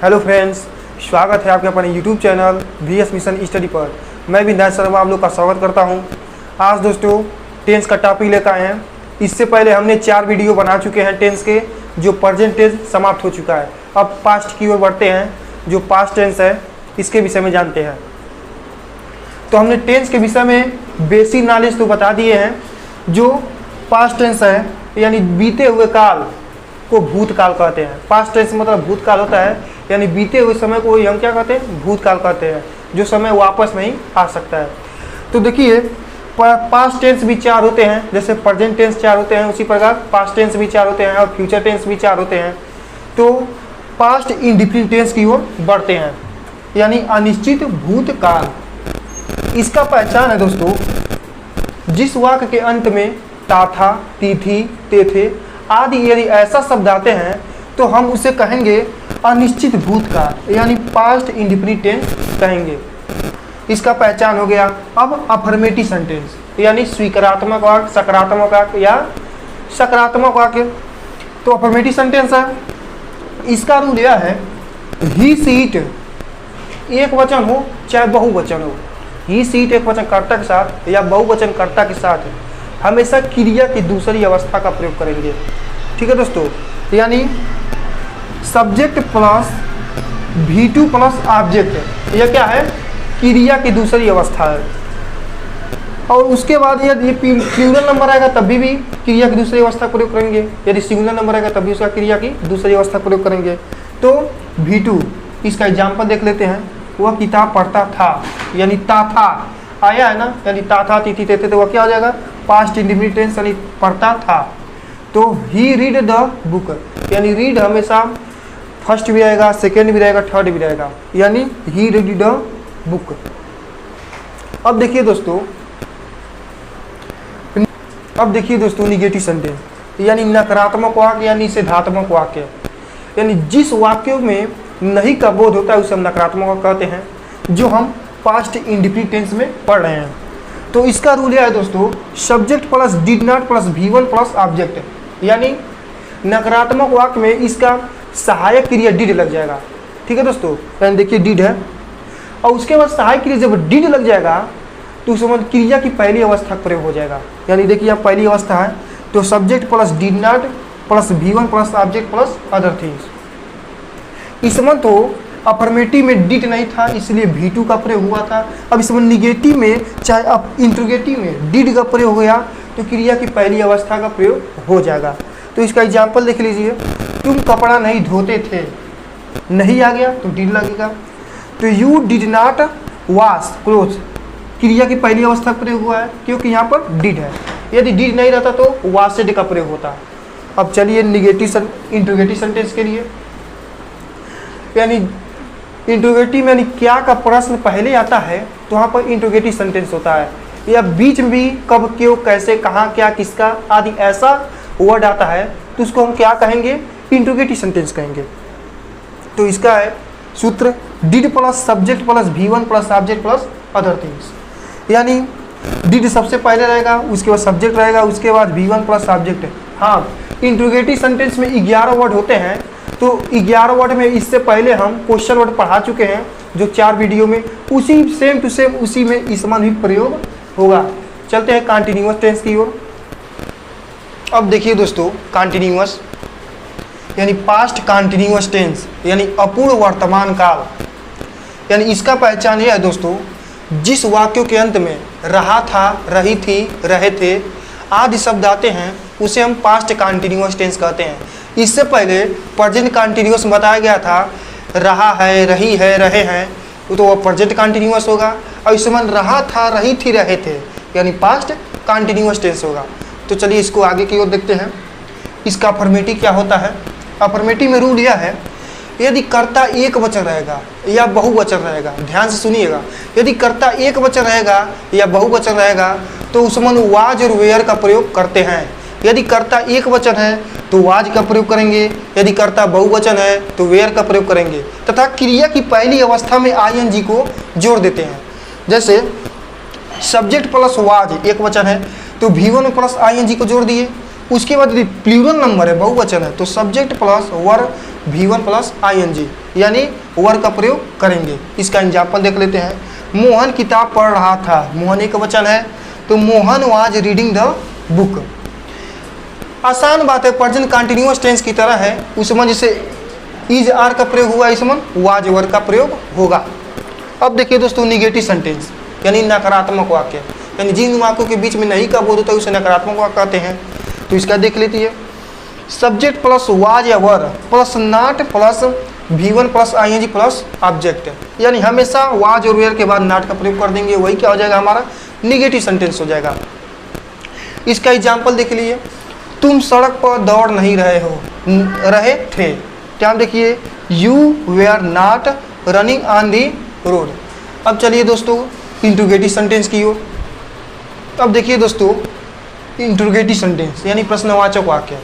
Hello friends, स्वागत है आपके अपने YouTube channel VS mission study पर। मैं भी नैज शर्मा आप लोग का स्वागत करता हूं। आज दोस्तों टेंस का टॉपिक लेकर आए हैं। इससे पहले हमने 4 वीडियो बना चुके हैं टेंस के, जो प्रेजेंट टेंस समाप्त हो चुका है। अब पास्ट की ओर बढ़ते हैं, जो पास्ट टेंस है इसके विषय में जानते हैं। तो हमने टेंस के विषय में बेसिक नॉलेज तो बता दिए हैं। जो पास्ट टेंस है यानी बीते हुए काल को भूतकाल कहते हैं। पास्ट टेंस मतलब भूतकाल होता है, यानी बीते हुए समय को हम क्या कहते हैं, भूतकाल कहते हैं, जो समय वापस नहीं आ सकता है। तो देखिए पास्ट टेंस भी 4 होते हैं, जैसे प्रेजेंट टेंस 4 होते हैं, उसी प्रकार पास्ट टेंस भी 4 होते हैं और फ्यूचर टेंस भी 4 होते हैं। तो पास्ट इंडिफिनिट टेंस की ओर बढ़ते हैं, यानी अनिश्चित भूतकाल। इसका पहचान है दोस्तों, जिस वाक्य के अंत में ता था, ती थी, ते थे आदि यदि ऐसा शब्द आते हैं तो हम उसे कहेंगे अनिश्चित भूतकाल, यानी पास्ट इंडिफिनिट टेंस कहेंगे। इसका पहचान हो गया। अब अफर्मेटिव सेंटेंस यानी स्वीकारात्मक वाक्य, सकारात्मक वाक्य या सकारात्मक वाक्य। तो अफर्मेटिव सेंटेंस है, इसका रूल यह है, ही सीट एक वचन हो चाहे बहुवचन हो, ही सीट एक वचन कर्ता के साथ या बहुवचन कर्ता के साथ हमेशा क्रिया की दूसरी अवस्था का प्रयोग करेंगे। ठीक है दोस्तों, यानी subject plus V2 plus object, यह क्या है, क्रिया की दूसरी अवस्था है। और उसके बाद यदि प्लूरल नंबर आएगा तभी भी क्रिया की दूसरी अवस्था प्रयोग करेंगे, यदि सिंगुलर नंबर आएगा तभी उसका क्रिया की दूसरी अवस्था प्रयोग करेंगे। तो V2, इसका एग्जाम्पल देख लेते हैं। वह किताब पढ़ता था, यानी ता था आया है ना, यानी ता था, ती थी, ते थे, तो वह क्या हो जाएगा, पास्ट इंडिफिनिट टेंस, यानी पढ़ता था। तो ही रीड द बुक, यानी रीड हमेशा फर्स्ट भी रहेगा, सेकेंड भी रहेगा, थर्ड भी रहेगा, यानी ही रीड द बुक। अब देखिए दोस्तों निगेटिव सेंटेंस, यानी नकारात्मक वाक्य या निषेधात्मक वाक्य, यानी जिस वाक्यों में नहीं का बोध होता है उसे हम नकारात्मक वाक्य कहते हैं, जो हम पास्ट इंडिफिनिट टेंस में पढ़ रहे हैं। तो इसका रूल यह है दोस्तों, subject plus did not plus V1 plus object, यानी नकारात्मक वाक्य में इसका सहायक क्रिया डिड लग जाएगा। ठीक है दोस्तों, यानी देखिए डिड है और उसके बाद सहायक क्रिया जब डिड लग जाएगा तो उस समय क्रिया की पहली अवस्था प्रयोग हो जाएगा। यानी देखिए यहाँ पहली अवस्था है, तो subject plus did not plus V1 plus object plus other things. इसमें तो अफर्मेटिव में डिड नहीं था इसलिए V2 का प्रयोग हुआ था। अब इसमें निगेटिव में चाहे अब इंट्रोगेटिव में डिड का प्रयोग हो गया तो क्रिया की पहली अवस्था का प्रयोग हो जाएगा। तो इसका एग्जाम्पल देख लीजिए, तुम कपड़ा नहीं धोते थे, नहीं आ गया तो डिड लगेगा। तो you did not wash cloth, क्रिया की पहली अवस्था का प्रयोग हुआ है क्योंकि यहाँ पर डिड है। यदि डिड नहीं रहता तो वॉशेड का प्रयोग होता। अब चलिए निगेटिव इंट्रोगेटिव सेंटेंस के लिए, यानी इंट्रोगेटिव यानी क्या का प्रश्न पहले आता है तो वहाँ पर इंट्रोगेटिव सेंटेंस होता है, या बीच में भी कब, क्यों, कैसे, कहाँ, क्या, किसका आदि ऐसा वर्ड आता है तो उसको हम क्या कहेंगे, इंट्रोगेटिव सेंटेंस कहेंगे। तो इसका है सूत्र, did plus subject plus V1 plus object plus other things, यानी डिड सबसे पहले रहेगा, उसके बाद सब्जेक्ट रहेगा, उसके बाद V1 प्लस ऑब्जेक्ट। हाँ, इंट्रोगेटिव सेंटेंस में 11 वर्ड होते हैं, तो 11 वर्ड में इससे पहले हम क्वेश्चन वर्ड पढ़ा चुके हैं जो 4 वीडियो में, उसी सेम टू सेम उसी में इसमें भी प्रयोग होगा। चलते हैं कंटिन्यूअस टेंस की ओर। अब देखिए दोस्तों, कंटिन्यूअस यानी पास्ट कंटिन्यूअस टेंस, यानी अपूर्ण वर्तमान काल, यानी इसका पहचान यह है दोस्तों, जिस वाक्यों के अंत में रहा था, रही थी, रहे थे आदि शब्द आते हैं उसे हम पास्ट कंटिन्यूअस टेंस कहते हैं। इससे पहले प्रेजेंट कंटिन्यूअस बताया गया था, रहा है, रही है, रहे हैं, तो वह प्रेजेंट कंटिन्यूअस होगा। और इस समय रहा था, रही थी, रहे थे, यानी पास्ट कंटिन्यूअस टेंस होगा। तो चलिए इसको आगे की ओर देखते हैं। इसका अफर्मेटिव क्या होता है। अफर्मेटिव में रूल यह है, यदि कर्ता एक वचन रहेगा या बहुवचन रहेगा, ध्यान से सुनिएगा, यदि कर्ता एक वचन रहेगा या बहुवचन रहेगा तो उसमें वाज और वेयर का प्रयोग करते हैं। यदि कर्ता एक वचन है तो वाज का प्रयोग करेंगे, यदि कर्ता बहुवचन है तो वेयर का प्रयोग करेंगे, तथा क्रिया की पहली अवस्था में ING को जोड़ देते हैं। जैसे सब्जेक्ट प्लस वाज एक वचन है तो V1 प्लस ING को जोड़ दिए, उसके बाद यदि प्लूरल नंबर है, बहुवचन है, तो सब्जेक्ट प्लस वर V1 प्लस ING यानी वर का प्रयोग करेंगे। इसका एग्जाम्पल देख लेते हैं। मोहन किताब पढ़ रहा था, मोहन एक वचन है तो Mohan was reading the book. आसान बात है, प्रेजेंट कंटिन्यूअस टेंस की तरह है, उसमें जैसे इज आर का प्रयोग हुआ इसमें वाज वर का प्रयोग होगा। अब देखिए दोस्तों निगेटिव सेंटेंस यानी नकारात्मक वाक्य, यानी जिन वाक्यों के बीच में नहीं का बोध होता है उसे नकारात्मक वाक्य कहते हैं। तो इसका देख लेती है, सब्जेक्ट प्लस वाज या वर plus not plus V1 plus ING plus object, यानी हमेशा वाज और वेयर के बाद नॉट का प्रयोग कर देंगे, वही क्या हो जाएगा हमारा निगेटिव सेंटेंस हो जाएगा। इसका एग्जाम्पल देख लीजिए, तुम सड़क पर दौड़ नहीं रहे थे, क्या देखिए you were not running on the road. अब चलिए दोस्तों इंट्रोगेटिव सेंटेंस की ओर। अब देखिए दोस्तों इंट्रोगेटिव सेंटेंस यानी प्रश्नवाचक वाक्य।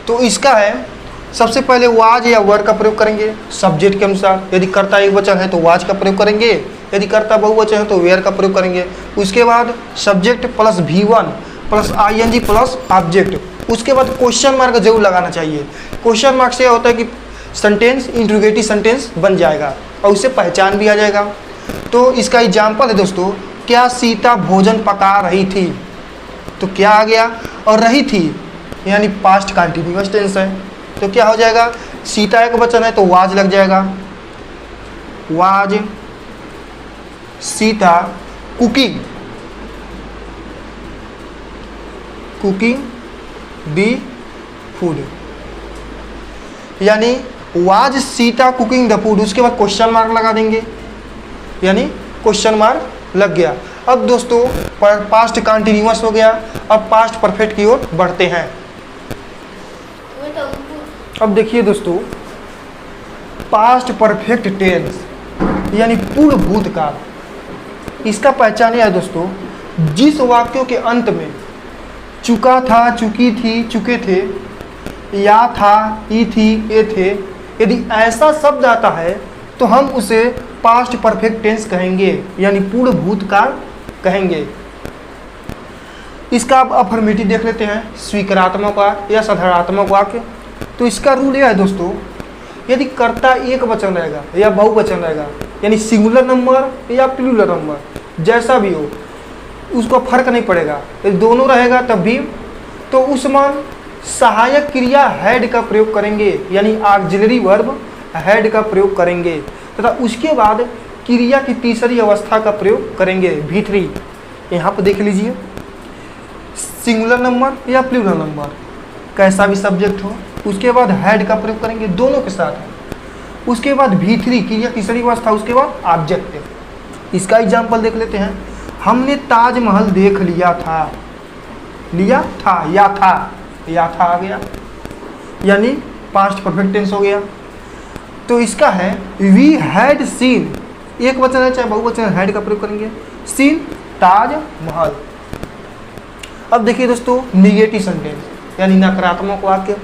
तो इसका है सबसे पहले वाज या वर का प्रयोग करेंगे सब्जेक्ट के अनुसार, यदि कर्ता एक वचन है तो वाज का प्रयोग करेंगे, यदि कर्ता बहुवचन है तो वेयर का प्रयोग करेंगे। उसके बाद subject plus V1 plus ING plus object, उसके बाद क्वेश्चन मार्क जरूर लगाना चाहिए। क्वेश्चन मार्क से होता है कि सेंटेंस इंट्रोगेटिव सेंटेंस बन जाएगा और उससे पहचान भी आ जाएगा। तो इसका एग्जाम्पल है दोस्तों, क्या सीता भोजन पका रही थी, तो क्या आ गया, और रही थी यानी पास्ट कंटिन्यूअस टेंस है, तो क्या हो जाएगा, सीता एक वचन है तो वाज लग जाएगा, was Sita cooking the food, यानी was Sita cooking the food, उसके बाद क्वेश्चन मार्क लगा देंगे यानी क्वेश्चन मार्क लग गया। अब दोस्तों पास्ट कंटिन्यूअस हो गया, अब पास्ट परफेक्ट की ओर बढ़ते हैं। अब देखिए दोस्तों पास्ट परफेक्ट टेंस यानी पूर्ण भूतकाल, इसका पहचान है दोस्तों, जिस वाक्यों के अंत में चुका था, चुकी थी, चुके थे, या था, ई थी, ये थे, यदि ऐसा शब्द आता है तो हम उसे पास्ट परफेक्ट टेंस कहेंगे यानी पूर्ण भूतकाल कहेंगे। इसका अब अफर्मेटिव देख लेते हैं, स्वीकारात्मक वाक्य या साधारणात्मक वाक्य। तो इसका रूल यह है दोस्तों, यदि कर्ता एक वचन रहेगा या बहुवचन रहेगा यानी सिंगुलर नंबर या प्लूरल नंबर जैसा भी हो उसको फर्क नहीं पड़ेगा, यदि दोनों रहेगा तब भी, तो उसमें सहायक क्रिया हैड का प्रयोग करेंगे यानी ऑक्सिलरी वर्ब हैड का प्रयोग करेंगे, तथा उसके बाद क्रिया की तीसरी अवस्था का प्रयोग करेंगे V3। यहाँ पर देख लीजिए, सिंगुलर नंबर या प्लूरल नंबर कैसा भी सब्जेक्ट हो, उसके बाद हैड का प्रयोग करेंगे दोनों के साथ, उसके बाद V3 क्रिया की तीसरी अवस्था, उसके बाद ऑब्जेक्ट। इसका एग्जाम्पल देख लेते हैं, हमने ताजमहल देख लिया था, लिया था, या था आ गया यानी पास्ट परफेक्ट टेंस हो गया। तो इसका है वी हैड सीन, एक वचन है चाहे बहुवचन है, हैड का प्रयोग करेंगे, सीन ताजमहल। अब देखिए दोस्तों निगेटिव सेंटेंस यानी नकारात्मक वाक्य,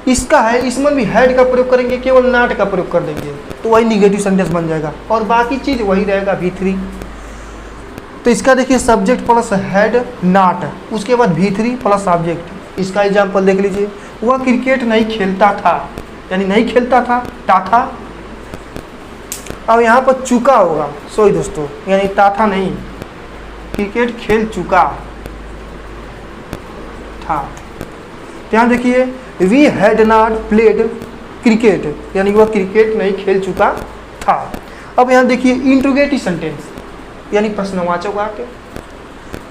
इसका है इसमें भी हैड का प्रयोग करेंगे, केवल नॉट का प्रयोग कर देंगे तो वही निगेटिव सेंटेंस बन जाएगा और बाकी चीज वही रहेगा V3। तो इसका देखिए सब्जेक्ट प्लस हैड नॉट, उसके बाद V3 प्लस ऑब्जेक्ट। इसका एग्जाम्पल देख लीजिए, वह क्रिकेट नहीं खेलता था यानी नहीं खेलता था। अब यहाँ पर चुका होगा, सॉरी दोस्तों, यानी था नहीं, क्रिकेट खेल चुका था। यहाँ देखिए we had not played cricket यानी वह क्रिकेट नहीं खेल चुका था। अब यहाँ देखिए इंट्रोगेटिव सेंटेंस यानी प्रश्नवाचक वाक्य,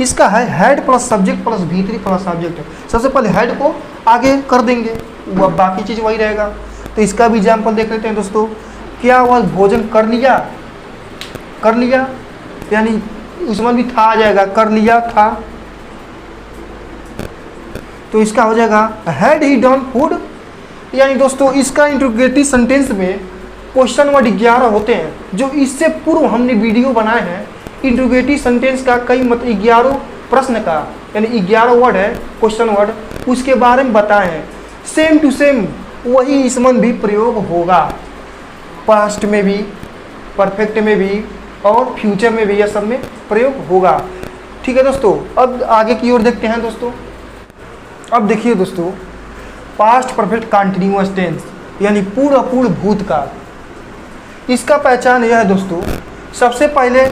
इसका है had plus subject plus V3 plus object. सबसे पहले हैड को आगे कर देंगे, वह बाकी चीज वही रहेगा। तो इसका भी एग्जाम्पल देख लेते हैं दोस्तों, क्या वह भोजन कर लिया यानी उसमें भी था आ जाएगा, कर लिया था। तो इसका हो जाएगा हैड ही डन फूड, यानी दोस्तों इसका इंट्रोगेटिव सेंटेंस में क्वेश्चन वर्ड 11 होते हैं, जो इससे पूर्व हमने वीडियो बनाए हैं इंट्रोगेटिव सेंटेंस का, कई 11 प्रश्न का यानी 11 वर्ड है क्वेश्चन वर्ड, उसके बारे में बताए हैं। सेम टू सेम वही इसमें भी प्रयोग होगा, पास्ट में भी, परफेक्ट में भी और फ्यूचर में भी, यह सब में प्रयोग होगा। ठीक है दोस्तों, अब आगे की ओर देखते हैं दोस्तों। अब देखिए दोस्तों पास्ट परफेक्ट कंटिन्यूअस टेंस यानी पूर्ण भूतकाल। इसका पहचान यह है दोस्तों, सबसे पहले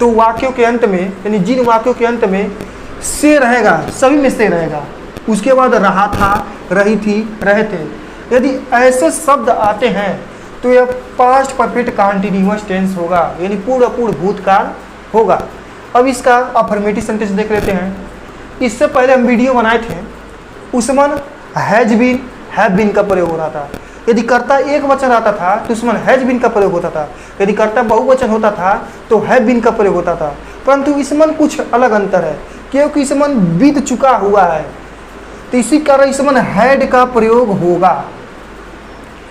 तो वाक्यों के अंत में यानी जिन वाक्यों के अंत में से रहेगा, सभी में से रहेगा, उसके बाद रहा था, रही थी, रहे थे, यदि ऐसे शब्द आते हैं तो यह पास्ट परफेक्ट कंटिन्यूअस टेंस होगा यानी पूर्ण भूतकाल होगा। अब इसका अफर्मेटिव सेंटेंस देख लेते हैं। इससे पहले हम वीडियो बनाए थे, उसमें हैज बीन, हैव बीन का प्रयोग हो रहा था। यदि कर्ता एक वचन आता था तो उसमें हैज बीन का प्रयोग होता था, यदि कर्ता बहुवचन होता था तो हैव बीन का प्रयोग होता था। परंतु इसमें कुछ अलग अंतर है, क्योंकि इसमें बीत चुका हुआ है, तो इसी कारण इसमें हैड का प्रयोग होगा।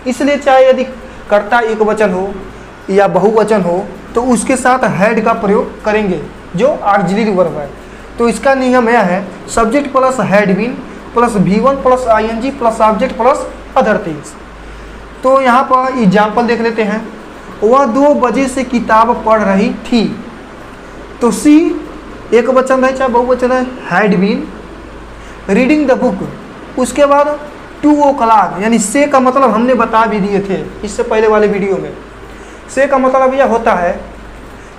इसलिए चाहे यदि कर्ता एक वचन हो या बहुवचन हो तो उसके साथ हैड का प्रयोग करेंगे, जो ऑक्सिलरी वर्ब है। तो इसका नियम यह है, subject plus had been plus V1 plus ING plus object plus other things. तो यहाँ पर एग्जाम्पल देख लेते हैं। वह 2 बजे से किताब पढ़ रही थी, तो सी एक वचन है चाहे बहुवचन है, had been reading the book. उसके बाद 2 o'clock यानी से का मतलब हमने बता भी दिए थे इससे पहले वाले वीडियो में। से का मतलब यह होता है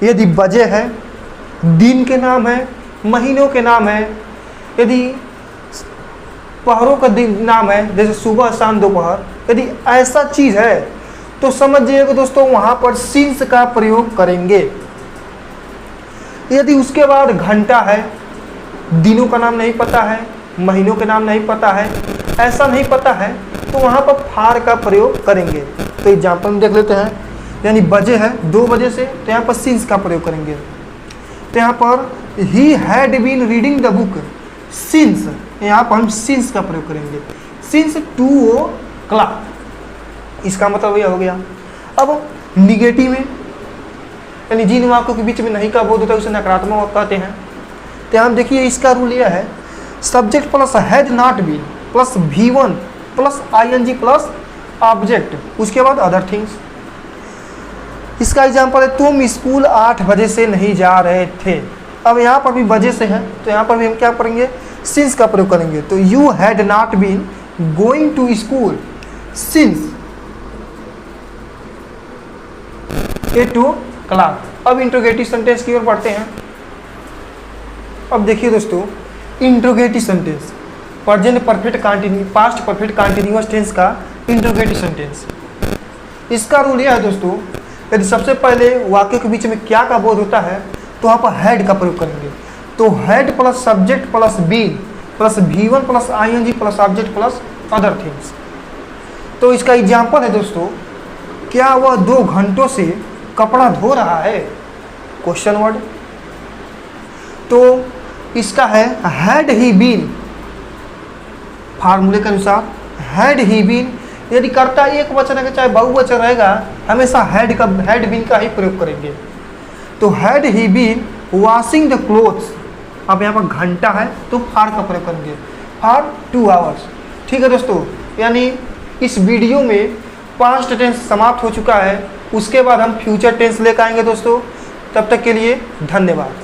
यदि बजे है, दिन के नाम है, महीनों के नाम है, यदि पहरों का दिन नाम है जैसे सुबह शाम दोपहर, यदि ऐसा चीज़ है तो समझिएगा दोस्तों वहाँ पर सिंस का प्रयोग करेंगे। यदि उसके बाद घंटा है, दिनों का नाम नहीं पता है, महीनों के नाम नहीं पता है, ऐसा नहीं पता है, तो वहाँ पर फार का प्रयोग करेंगे। तो एग्जाम्पल में देख लेते हैं, यानी बजे है 2 बजे से, तो यहाँ पर सिंस का प्रयोग करेंगे। तो यहाँ पर he had been reading the book since, यहाँ पर हम सिंस का प्रयोग करेंगे, सिंस 2 o'clock। इसका मतलब यह हो गया। अब निगेटिव में यानी जिन वाक्यों के बीच में नहीं का बोध होता है उसे नकारात्मक वाक्य कहते हैं। तो यहाँ देखिए इसका रूल यह है, subject plus had not been plus V1 plus ING plus object, उसके बाद अदर थिंग्स। इसका एग्जाम्पल है, तुम स्कूल 8 बजे से नहीं जा रहे थे। अब यहाँ पर भी बजे से है, तो यहाँ पर भी हम क्या करेंगे, सिंस का प्रयोग करेंगे। तो you had not been going to school since 8 o'clock। अब इंट्रोगेटिव सेंटेंस की ओर बढ़ते हैं। अब देखिए दोस्तों, interrogative sentence present perfect continue past perfect continuous tense का इंट्रोगेटिव सेंटेंस। इसका रूल यह है दोस्तों, यदि सबसे पहले वाक्य के बीच में क्या का बोध होता है तो वहाँ पर हैड का प्रयोग करेंगे। तो had plus subject plus been plus V1 plus ING plus object plus other things. तो इसका एग्जाम्पल है दोस्तों, क्या वह 2 घंटों से कपड़ा धो रहा है, क्वेश्चन वर्ड। तो इसका है हैड ही बीन, फार्मूले के अनुसार हैड ही बीन, यदि कर्ता एक वचन है चाहे बहुवचन रहेगा, हमेशा हैड बीन का ही प्रयोग करेंगे। तो had he been washing the clothes. अब यहाँ पर घंटा है तो फार का प्रयोग करेंगे, फार 2 hours। ठीक है दोस्तों, यानी इस वीडियो में पास्ट टेंस समाप्त हो चुका है। उसके बाद हम फ्यूचर टेंस लेकर आएंगे दोस्तों। तब तक के लिए धन्यवाद।